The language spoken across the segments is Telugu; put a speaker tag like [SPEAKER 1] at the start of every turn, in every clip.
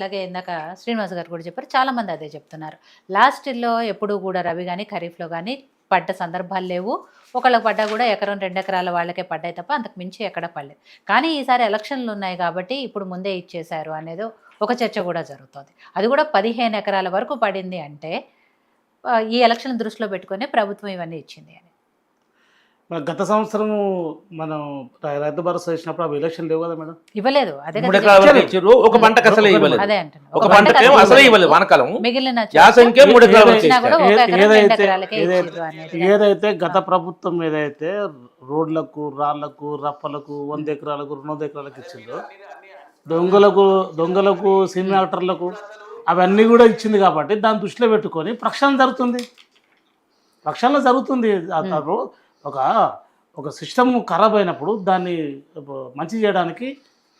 [SPEAKER 1] అలాగే ఇందాక శ్రీనివాస్ గారు కూడా చెప్పారు. చాలామంది అదే చెప్తున్నారు. లాస్ట్‌లో ఎప్పుడూ కూడా రబీ గాని, ఖరీఫ్‌లో గాని పడ్డ సందర్భాలు లేవు. ఒకళ్ళకి పడ్డా కూడా ఎకరం, 2 ఎకరాల వాళ్ళకే పడ్డాయి తప్ప అంతకు మించి ఎక్కడ పడలేదు. కానీ ఈసారి ఎలక్షన్‌లున్నాయి కాబట్టి ఇప్పుడు ముందే ఇచ్చేశారు అనేదో ఒక చర్చ కూడా జరుగుతోంది. అది కూడా 15 ఎకరాల వరకు పడింది అంటే ఈ ఎలక్షన్ దృష్టిలో పెట్టుకునే ప్రభుత్వం ఇవన్నీ ఇచ్చింది అని.
[SPEAKER 2] గత సంవత్సరం మనం రైతు భరోసా చేసినప్పుడు అవి ఎలక్షన్ లేవు కదా మేడం.
[SPEAKER 1] ఇవ్వలేదు. అదే కదా
[SPEAKER 3] 3 ఎకరాల వరకు ఇచ్చారు. ఒక పంటకు అసలే ఇవ్వలేదు.
[SPEAKER 1] అదే అంటున్నా.
[SPEAKER 3] ఒక పంటకేమో అసలే ఇవ్వలేదు వానకాలం.
[SPEAKER 1] మిగిలిన
[SPEAKER 3] యాసంకే 3 ఎకరాల వరకు
[SPEAKER 1] ఇచ్చినా కూడా ఒక ఎకరం, 2 ఎకరాలకే
[SPEAKER 2] ఏదైతే
[SPEAKER 1] ఇచ్చారు అనేది.
[SPEAKER 2] ఏదైతే గత ప్రభుత్వం ఏదైతే రోడ్లకు, రాళ్లకు, రప్పలకు 100 ఎకరాలకు, 200 ఎకరాలకు ఇచ్చిందో, దొంగలకు సినిమా యాక్టర్లకు అవన్నీ కూడా ఇచ్చింది కాబట్టి దాన్ని దృష్టిలో పెట్టుకొని ప్రక్షాళన జరుగుతుంది. ఒక సిస్టమ్ ఖరాబ్ అయినప్పుడు దాన్ని మంచి చేయడానికి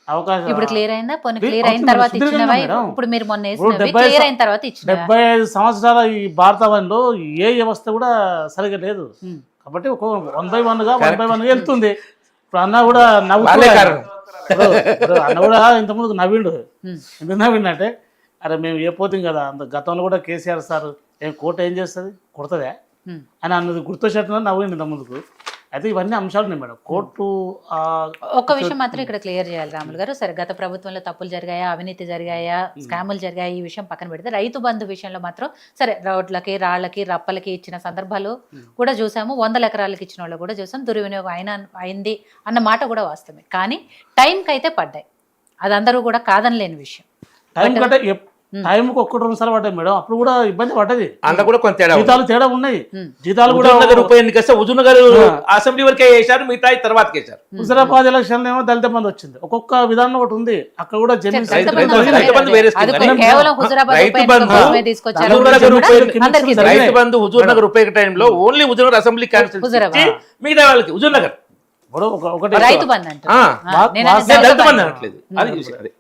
[SPEAKER 2] అవకాశం.
[SPEAKER 1] ఇప్పుడు క్లియర్ అయిందా? పోనీ క్లియర్ అయిన తర్వాత ఇచ్చినవా? ఇప్పుడు మీరు మొన్న వేసినవి క్లియర్ అయిన తర్వాత ఇచ్చినవా?
[SPEAKER 2] 75 సంవత్సరాల ఈ భారతవనిలో ఏ వ్యవస్థ కూడా సరిగా లేదు కాబట్టి ఒక 1/1 గా వెళ్తుంది. ఇప్పుడు అన్న కూడా అన్న కూడా ఇంతకుముందు నవ్విండు. ఎందుకు నవ్విండంటే, అరే మేము ఏ పోతాం కదా, అంత గతంలో కూడా కేసీఆర్ సార్ కోర్టు ఏం చేస్తుంది, కొడుతుందా అని అన్నది గుర్తొచ్చేట్టుగా నవ్వింది ఇంత ముందుకు. అయితే ఇవన్నీ అంశాలు ఉన్నాయి మేడం. కోర్టు
[SPEAKER 1] ఒక్క విషయం మాత్రం ఇక్కడ క్లియర్ చేయాలి రాములు గారు. సరే, గత ప్రభుత్వంలో తప్పులు జరిగాయా, అవినీతి జరిగాయా, స్కాములు జరిగాయా, ఈ విషయం పక్కన పెడితే రైతు బంధు విషయంలో మాత్రం సరే రోడ్లకి, రాళ్లకి, రప్పలకి ఇచ్చిన సందర్భాలు కూడా చూసాము. 100 ఎకరాలకి ఇచ్చిన వాళ్ళు కూడా చూసాం. దుర్వినియోగం అయింది అన్న మాట కూడా వాస్తవమే. కానీ టైంకి అయితే పడ్డాయి. అది అందరూ కూడా కాదనలేని విషయం.
[SPEAKER 2] టైంకి 1-2 సార్లు పడ్డాయి మేడం. అప్పుడు కూడా ఇబ్బంది పడ్డది.
[SPEAKER 3] అందులో కూడా కొంత
[SPEAKER 2] తేడా ఉన్నాయి. జీతాలు కూడా
[SPEAKER 3] ఉప ఎన్నిక హుజూర్ నగర్ అసెంబ్లీ వరకే వేశారు, మిగతా తర్వాత వేశారు.
[SPEAKER 2] హుజూరాబాద్ ఎలక్షన్ ఏమో దళిత బంధు వచ్చింది. ఒక్కొక్క విధానం ఒకటి ఉంది. అక్కడ కూడా
[SPEAKER 3] రైతు బంధు హుజూర్ నగర్ ఉప ఎన్నిక టైంలో only Huzur Nagar assembly constituency, మిగతా వాళ్ళకి హుజూర్ నగర్
[SPEAKER 1] రైతు బంధు
[SPEAKER 3] అనట్లేదు. అది చూసారు.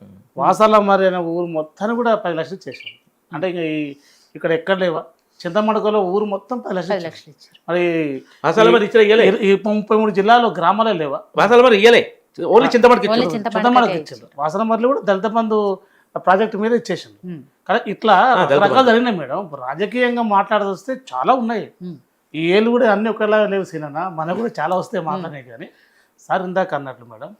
[SPEAKER 2] వాసాల మరి అనే ఊరు మొత్తాన్ని కూడా 10 లక్షలు ఇచ్చేసారు. అంటే ఇక్కడ ఎక్కడ లేవా, చింతమడకలో ఊరు మొత్తం 10 లక్షలు ఇచ్చారు. మరి
[SPEAKER 3] వాసాల మరి
[SPEAKER 2] ఈ 33 జిల్లాలో గ్రామాలే లేవా?
[SPEAKER 3] వాసాల మరి ఇయ్యలే, ఓన్లీ చింతమడకి
[SPEAKER 2] ఇచ్చారు. వాసన మరలు కూడా దళిత బంధు ప్రాజెక్టు మీద ఇచ్చేసారు. కానీ ఇట్లా రకాలు జరిగినాయి మేడం. రాజకీయంగా మాట్లాడదొస్తే చాలా ఉన్నాయి. ఈ ఏళ్ళు కూడా అన్ని ఒకలా లేవు సీనన్నా, మనకు కూడా చాలా వస్తాయి మాట్లాడే. కానీ సార్ ఇందాక అన్నట్లు మేడం,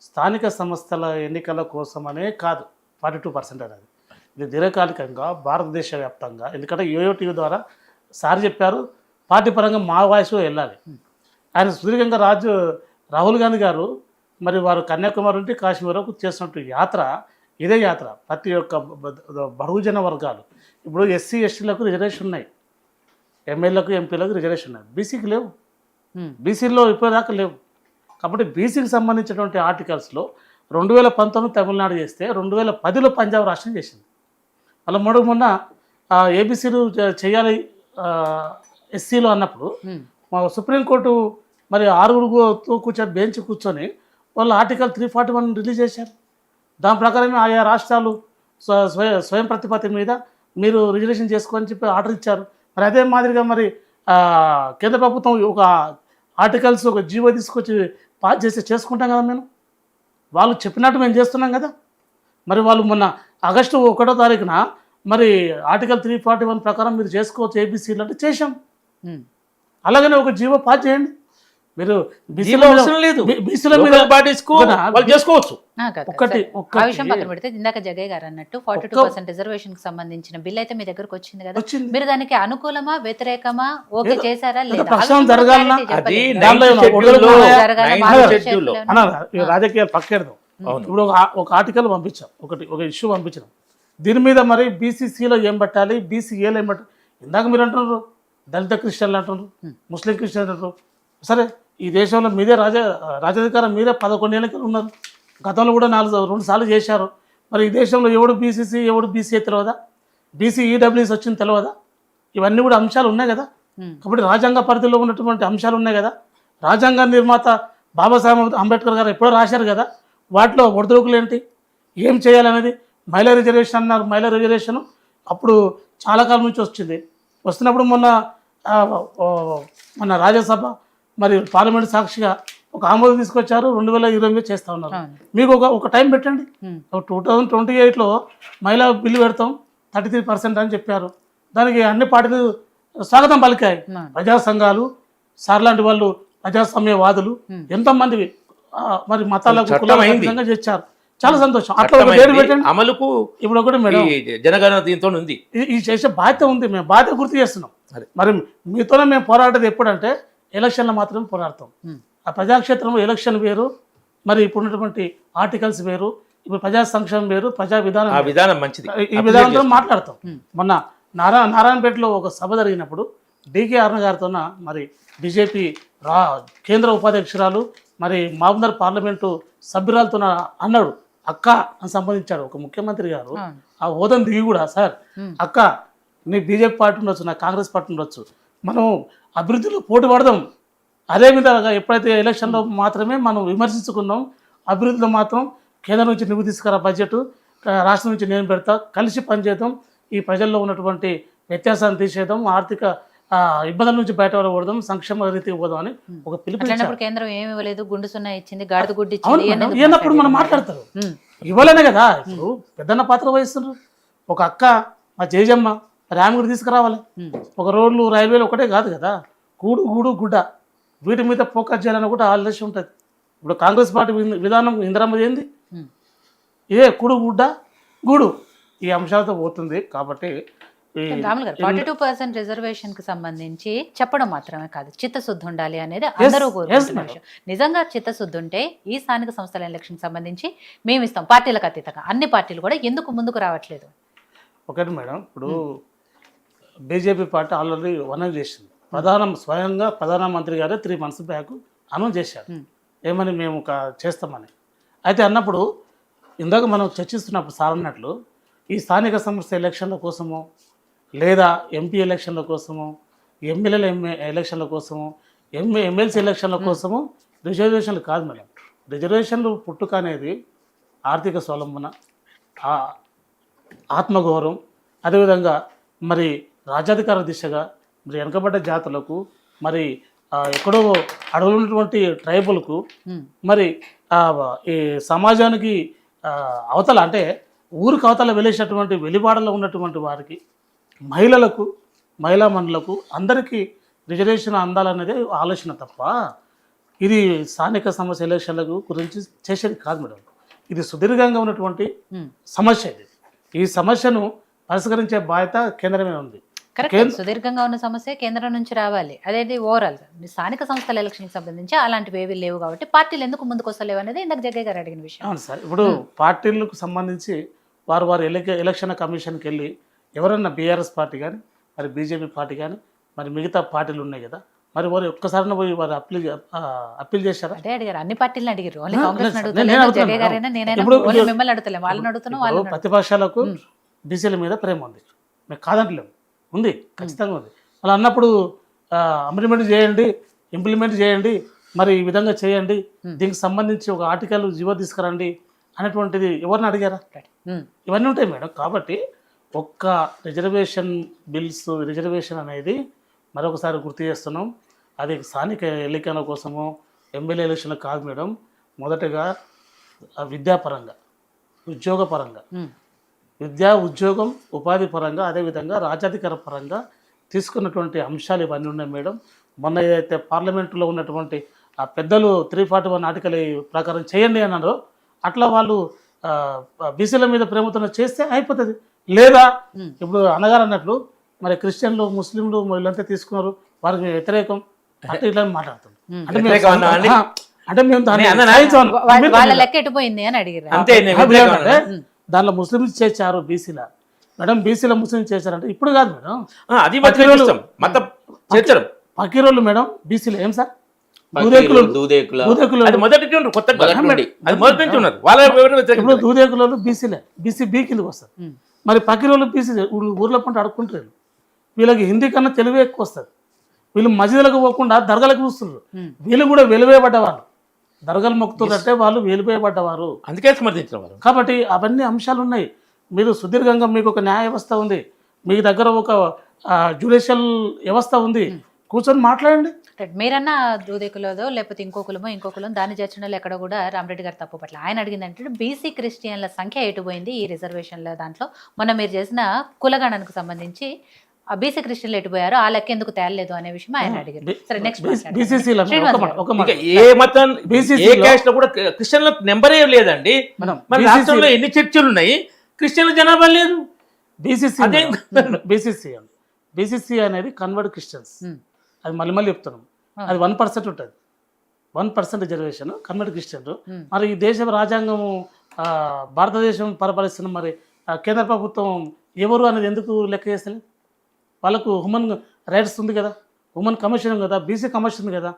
[SPEAKER 2] స్థానిక సంస్థల ఎన్నికల కోసమనే కాదు 42% అనేది. ఇది దీర్ఘకాలికంగా భారతదేశ వ్యాప్తంగా, ఎందుకంటే యోయోటీవీ ద్వారా సార్ చెప్పారు, పార్టీ పరంగా మా వాయిస్ వెళ్ళాలి. ఆయన సుదీర్ఘంగా రాహుల్ గాంధీ గారు మరి వారు కన్యాకుమారి నుండి కాశ్మీర్ వరకు చేసినట్టు యాత్ర ఇదే యాత్ర. ప్రతి ఒక్క బహుజన వర్గాలు, ఇప్పుడు ఎస్సీ ఎస్టీలకు రిజర్వేషన్ ఉన్నాయి, ఎమ్మెల్యేలకు ఎంపీలకు రిజర్వేషన్ ఉన్నాయి, బీసీకి లేవు. బీసీలో ఇప్పటిదాకా లేవు. కాబట్టి బీసీకి సంబంధించినటువంటి ఆర్టికల్స్లో 2019 తమిళనాడు చేస్తే 2010లో పంజాబ్ రాష్ట్రం చేసింది. అలా మొన్న ఏబీసీలు చేయాలి ఎస్సీలో అన్నప్పుడు మా సుప్రీంకోర్టు మరి 6 కూర్చొని బెంచ్ కూర్చొని వాళ్ళు ఆర్టికల్ 341 రిలీజ్ చేశారు. దాని ప్రకారమే ఆయా రాష్ట్రాలు స్వయం ప్రతిపత్తి మీద మీరు రిజర్వేషన్ చేసుకోని చెప్పి ఆర్డర్ ఇచ్చారు. మరి అదే మాదిరిగా మరి కేంద్ర ప్రభుత్వం ఒక ఆర్టికల్స్ ఒక జీవో తీసుకొచ్చి పాస్ చేసి చేసుకుంటాం కదా. వాళ్ళు చెప్పినట్టు మేము చేస్తున్నాం కదా. మరి వాళ్ళు మొన్న ఆగస్టు 1వ తారీఖున మరి ఆర్టికల్ 341 ప్రకారం మీరు చేసుకోవచ్చు ఏబీసీలు అంటే చేశాం. అలాగనే ఒక జీవో పాస్ చేయండి. మీరు బీసీల మీద
[SPEAKER 3] చేసుకోవచ్చు.
[SPEAKER 1] ఆ విషయం పక్కన పెడితే ఇందాక జగయ్య గారు అన్నట్టు 42% రిజర్వేషన్ కి సంబంధించిన బిల్ అయితే మీ దగ్గరకు వచ్చింది కదా. మీరు దానికి అనుకూలమా, వ్యతిరేకమా, ఓకే చేశారా లేదా?
[SPEAKER 2] రాజకీయాలు పక్కేడదాం. ఇప్పుడు ఒక ఆర్టికల్ పంపించాం, ఒక ఇష్యూ పంపించాం. దీని మీద మరి బీసీసీలో ఏం పెట్టాలి, బీసీఏలో ఏం పెట్టాలి. ఇందాక మీరు అంటున్నారు దళిత క్రిస్టియన్లు అంటున్నారు, ముస్లిం క్రిస్టియన్లు అంటారు. సరే, ఈ దేశంలో మీదే రాజాధికారం మీరే 11 ఏళ్ళకి ఉన్నారు. గతంలో కూడా 2 సార్లు చేశారు. మరి ఈ దేశంలో ఎవడు బీసీసీ ఎవడు బీసీఏ తెలియదా? బీసీ ఈడబ్ల్యూఎస్ వచ్చింది తెలియదా? ఇవన్నీ కూడా అంశాలు ఉన్నాయి కదా. కాబట్టి రాజ్యాంగ పరిధిలో ఉన్నటువంటి అంశాలు ఉన్నాయి కదా. రాజ్యాంగ నిర్మాత బాబాసాహెబ్ అంబేద్కర్ గారు ఎప్పుడో రాశారు కదా. వాటిలో ఒడిదుడుకులు ఏంటి, ఏం చేయాలనేది. మహిళా రిజర్వేషన్ అన్నారు. మహిళా రిజర్వేషన్ అప్పుడు చాలా కాలం నుంచి వస్తున్నప్పుడు మొన్న రాజ్యసభ మరి పార్లమెంట్ సాక్షిగా ఒక ఆమోదం తీసుకొచ్చారు, 2020 చేస్తా ఉన్నారు.
[SPEAKER 1] అవును.
[SPEAKER 2] మీకు ఒక టైం పెట్టండి. 2028లో మహిళా బిల్లు పెడతాం 33% అని చెప్పారు. దానికి అన్ని పార్టీలు స్వాగతం పలికాయి. ప్రజా సంఘాలు, సార్ లాంటి వాళ్ళు, ప్రజాస్వామ్యవాదులు ఎంతమంది మరి మతాలకు కులాలకు చేశారు. చాలా సంతోషం. అట్లా ఒక డేట్ పెట్టండి
[SPEAKER 3] అమలుకు.
[SPEAKER 2] ఇప్పుడు ఒకటి మేడం,
[SPEAKER 3] జనగణన దీంతో ఉంది,
[SPEAKER 2] ఈ చేసే బాధ్యత ఉంది. మేము బాధ్యత గుర్తు చేస్తున్నాం. మరి మీతోనే మేము పోరాటది ఎప్పుడంటే ఎలక్షన్లో మాత్రమే పోరాడతాం. ఆ ప్రజాక్షేత్రంలో ఎలక్షన్ వేరు, మరి ఇప్పుడు ఉన్నటువంటి ఆర్టికల్స్ వేరు, ఇప్పుడు ప్రజా సంక్షేమం వేరు, ప్రజా విధానం
[SPEAKER 3] ఆ విధానం మంచిది.
[SPEAKER 2] ఈ విధానంతో మాట్లాడతాం. మొన్న నారాయణపేటలో ఒక సభ జరిగినప్పుడు డికే అరుణ గారితో మరి బీజేపీ కేంద్ర ఉపాధ్యక్షురాలు మరి మహబూబ్నగర్ పార్లమెంటు సభ్యురాలతో అన్నాడు, అక్క అని సంబంధించాడు ఒక ముఖ్యమంత్రి గారు. ఆ హోదాను దిగి కూడా, సార్ అక్క నీ బీజేపీ పార్టీ ఉండొచ్చు, నా కాంగ్రెస్ పార్టీ ఉండొచ్చు, మనం అభివృద్ధిలో పోటీ పడదాం. అదే విధంగా ఎప్పుడైతే ఎలక్షన్లో మాత్రమే మనం విమర్శించుకున్నాం, అభివృద్ధిలో మాత్రం కేంద్రం నుంచి నువ్వు తీసుకురా బడ్జెట్, రాష్ట్రం నుంచి నేను పెడతా, కలిసి పనిచేద్దాం, ఈ ప్రజల్లో ఉన్నటువంటి వ్యత్యాసాన్ని తీసేద్దాం, ఆర్థిక ఇబ్బందుల నుంచి బయటపడకూడదాం, సంక్షేమ రీతికి పోదాం అని ఒక పిలుపు.
[SPEAKER 1] కేంద్రం ఏమి ఇవ్వలేదు, గుండు సున్నా ఇచ్చింది, గాడిద గుడ్డి
[SPEAKER 2] ఇచ్చినప్పుడు మనం మాట్లాడతారు. ఇవ్వలేనే కదా ఇప్పుడు పెద్దన్న పాత్ర వహిస్తున్నారు. ఒక అక్క మా జేజమ్మ రామగుడి తీసుకురావాలి. ఒక రోడ్లు రైల్వేలు ఒకటే కాదు కదా, గూడు గూడు గుడ్డ, వీటి మీద ఫోకస్ చేయాలని కూడా ఆలోచన ఉంటుంది. ఇప్పుడు కాంగ్రెస్ పార్టీ విధానం ఇందిరమ్మ ఏంది, కుడు గుడ్డ గూడు ఈ అంశాలతో పోతుంది. కాబట్టి
[SPEAKER 1] రాములు గారు 42% రిజర్వేషన్ కి సంబంధించి చెప్పడం మాత్రమే కాదు, చిత్తశుద్ధి ఉండాలి అనేది అందరూ కోరుకుంటున్న విషయం. నిజంగా చిత్తశుద్ధి ఉంటే ఈ స్థానిక సంస్థల ఎలక్షన్ సంబంధించి మేము ఇస్తాం, పార్టీలకు అతీతంగా. అన్ని పార్టీలు కూడా ఎందుకు ముందుకు రావట్లేదు?
[SPEAKER 2] ఒకటి మేడం, ఇప్పుడు బీజేపీ పార్టీ ఆల్రెడీ అనౌన్స్ చేసింది. స్వయంగా ప్రధానమంత్రి గారే 3 months బ్యాక్ అనౌన్స్ చేశారు ఏమని, మేము చేస్తామని. అయితే అన్నప్పుడు ఇందాక మనం చర్చిస్తున్నప్పుడు సార్ అన్నట్లు ఈ స్థానిక సంస్థ ఎలక్షన్ల కోసము, లేదా ఎంపీ ఎలక్షన్ల కోసము, ఎమ్మెల్యేల ఎలక్షన్ల కోసము, ఎమ్మెల్సీ ఎలక్షన్ల కోసము రిజర్వేషన్లు కాదు మేడం. రిజర్వేషన్లు పుట్టుక అనేది ఆర్థిక స్వలంబన, ఆత్మగౌరవం, అదేవిధంగా మరి రాజ్యాధికార దిశగా మరి వెనకబడ్డ జాతులకు, మరి ఎక్కడో అడవులు ఉన్నటువంటి ట్రైబుల్కు, మరి ఈ సమాజానికి అవతల అంటే ఊరికి అవతల వెళ్ళేటటువంటి వెలిబాడలో ఉన్నటువంటి వారికి, మహిళలకు, మహిళా మనులకు అందరికీ రిజర్వేషన్ అందాలనేది ఆలోచన తప్ప ఇది స్థానిక సమస్య ఎలక్షన్లకు గురించి చేసేది కాదు మేడం. ఇది సుదీర్ఘంగా ఉన్నటువంటి సమస్య. ఇది ఈ సమస్యను పరిష్కరించే బాధ్యత కేంద్రమే ఉంది.
[SPEAKER 1] కరెక్ట్, సుదీర్ఘంగా ఉన్న సమస్య కేంద్రం నుంచి రావాలి. అదేది ఓవరాల్ స్థానిక సంస్థల ఎలక్షన్కి సంబంధించి అలాంటివి ఏవి లేవు కాబట్టి పార్టీలు ఎందుకు ముందుకు వస్తలేవు అనేది ఇందాక జగ్గయ్య గారు అడిగిన విషయం.
[SPEAKER 2] అవును సార్, ఇప్పుడు పార్టీలకు సంబంధించి వారు ఎలక్షన్ కమిషన్కి వెళ్ళి ఎవరన్నా బీఆర్ఎస్ పార్టీ కానీ, మరి బీజేపీ పార్టీ కానీ, మరి మిగతా పార్టీలు ఉన్నాయి కదా, మరి వారు ఒక్కసారి పోయి వారు అప్పీల్ చేశారా?
[SPEAKER 1] అదే అడిగారు, అన్ని పార్టీలను అడిగారు. ఓన్లీ కాంగ్రెస్ మిమ్మల్ని అడుగుతలేము, వాళ్ళని అడుగుతున్నాం.
[SPEAKER 2] ప్రతిపక్షాలకు బీసీల మీద ప్రేమ ఉంది, మేము కాదంటలేము, ఉంది, ఖచ్చితంగా ఉంది. అలా అన్నప్పుడు అమెండ్మెంట్ చేయండి, ఇంప్లిమెంట్ చేయండి, మరి ఈ విధంగా చేయండి, దీనికి సంబంధించి ఒక ఆర్టికల్ జీవో తీసుకురండి అనేటువంటిది ఎవరిని అడిగారా? ఇవన్నీ ఉంటాయి మేడం. కాబట్టి ఒక్క రిజర్వేషన్ రిజర్వేషన్ అనేది మరొకసారి గుర్తు చేస్తున్నాం, అది స్థానిక ఎన్నికల కోసము, ఎమ్మెల్యే ఎలక్షన్లు కాదు మేడం. మొదటగా విద్యాపరంగా, ఉద్యోగపరంగా, ఉద్యోగం, ఉపాధి పరంగా, అదేవిధంగా రాజ్యాధికార పరంగా తీసుకున్నటువంటి అంశాలు ఇవన్నీ ఉన్నాయి మేడం. మొన్న ఏదైతే పార్లమెంటులో ఉన్నటువంటి ఆ పెద్దలు 341 ఆర్టికల్ ప్రకారం చేయండి అన్నారో అట్లా వాళ్ళు బీసీల మీద ప్రేమతో చేస్తే అయిపోతుంది. లేదా ఇప్పుడు అన్నగారు అన్నట్లు మరి క్రిస్టియన్లు, ముస్లింలు వీళ్ళంతా తీసుకున్నారు, వారికి వ్యతిరేకం అంటే ఇట్లా మాట్లాడుతుంది. అంటే మేము
[SPEAKER 1] వాళ్ళ లెక్క ఎటుపోయింది అని అడిగారు.
[SPEAKER 2] దాంట్లో ముస్లింస్ చేర్చారు బీసీల. మేడం బీసీల ముస్లింస్ చేశారంటే ఇప్పుడు కాదు మేడం,
[SPEAKER 3] అది
[SPEAKER 2] పకీరోళ్ళు మేడం బీసీలు. ఏం సార్
[SPEAKER 3] దూదేకులు
[SPEAKER 2] బీసీలే, బీసీ బీ కిందకి వస్తారు. మరి పకీరోళ్ళు బీసీ ఊర్లో పంట అడుక్కుంటారు. వీళ్ళకి హిందీ కన్నా తెలుగు ఎక్కువ వస్తుంది. వీళ్ళు మసీదులకు పోకుండా దర్గాలకు చూస్తున్నారు. వీళ్ళు కూడా వెలువేయబడ్డవారు, దర్గాలు మొక్కుతున్నట్టే వాళ్ళు వెలివేయబడ్డవారు,
[SPEAKER 3] అందుకే సమర్థించిన.
[SPEAKER 2] కాబట్టి అవన్నీ అంశాలు ఉన్నాయి. మీరు సుదీర్ఘంగా మీకు ఒక న్యాయ వ్యవస్థ ఉంది, మీ దగ్గర ఒక జ్యుడిషియల్ వ్యవస్థ ఉంది, కూర్చొని మాట్లాడండి.
[SPEAKER 1] రైట్. మీరన్నా దూదేకులదో లేకపోతే ఇంకో కులం దాన్ని చేర్చడంలో ఎక్కడ కూడా రామరెడ్డి గారు తప్పు పట్ల. ఆయన అడిగింది అంటే బీసీ క్రిస్టియన్ల సంఖ్య ఎటుపోయింది ఈ రిజర్వేషన్ల దాంట్లో? మొన్న మీరు చేసిన కులగణనకు సంబంధించి ఆ బీసీ క్రిస్టియన్లు ఎటుపోయారు, ఆ లెక్క ఎందుకు తేలలేదు అనే విషయం ఆయన అడిగారు. సరే నెక్స్ట్
[SPEAKER 2] బీసీసీలో ఒక మాట
[SPEAKER 3] ఏ మతం ఏ క్యాస్ట్ లో కూడా క్రిస్టియన్ల నెంబరే లేదండి. మన రాష్ట్రంలో ఎన్ని చర్చిలు ఉన్నాయి, క్రిస్టియన్ల జనాభా లేదు.
[SPEAKER 2] బీసీసీ అనేది కన్వర్ట్ క్రిస్టియన్స్, అది మళ్ళీ చెప్తున్నాం. అది 1% ఉంటుంది, 1% రిజర్వేషన్ కన్వర్ట్ క్రిస్టియన్. మరి ఈ దేశ రాజ్యాంగం భారతదేశం పరిపాలిస్తున్న మరి కేంద్ర ప్రభుత్వం ఎవరు అనేది ఎందుకు లెక్క చేస్తలేదు? వాళ్ళకు హ్యూమన్ రైట్స్ ఉంది కదా, హ్యూమన్ కమిషన్ ఉంది కదా, బీసీ కమిషన్ ఉంది కదా,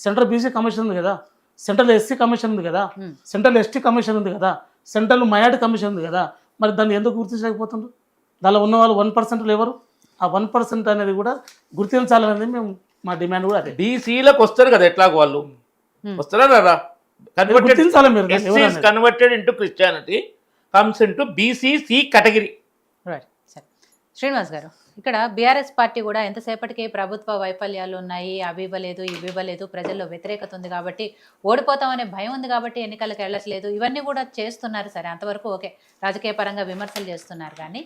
[SPEAKER 2] సెంట్రల్ బీసీ కమిషన్ ఉంది కదా, సెంట్రల్ ఎస్సీ కమిషన్ ఉంది కదా, సెంట్రల్ ఎస్టీ కమిషన్ ఉంది కదా, సెంట్రల్ మైనార్టీ కమిషన్ ఉంది కదా. మరి దాన్ని ఎందుకు గుర్తించలేకపోతుండ్రు? దానిలో ఉన్న వాళ్ళు 1% ఎవరు? ఆ 1% అనేది కూడా గుర్తించాలనేది మేము మా డిమాండ్ కూడా అదే.
[SPEAKER 3] బీసీలకు వస్తారు కదా ఎట్లాగో వాళ్ళు వస్తారా కదా,
[SPEAKER 2] గుర్తించాలి మీరు.
[SPEAKER 3] Converted into Christianity comes into BC category.
[SPEAKER 1] Right. సరే శ్రీనివాస్ గారు, ఇక్కడ బీఆర్ఎస్ పార్టీ కూడా ఎంతసేపటికి ప్రభుత్వ వైఫల్యాలు ఉన్నాయి, అవి ఇవ్వలేదు ఇవి ఇవ్వలేదు, ప్రజల్లో వ్యతిరేకత ఉంది కాబట్టి, ఓడిపోతామనే భయం ఉంది కాబట్టి ఎన్నికలకు వెళ్ళట్లేదు, ఇవన్నీ కూడా చేస్తున్నారు. సరే అంతవరకు ఓకే, రాజకీయ పరంగా విమర్శలు చేస్తున్నారు. కానీ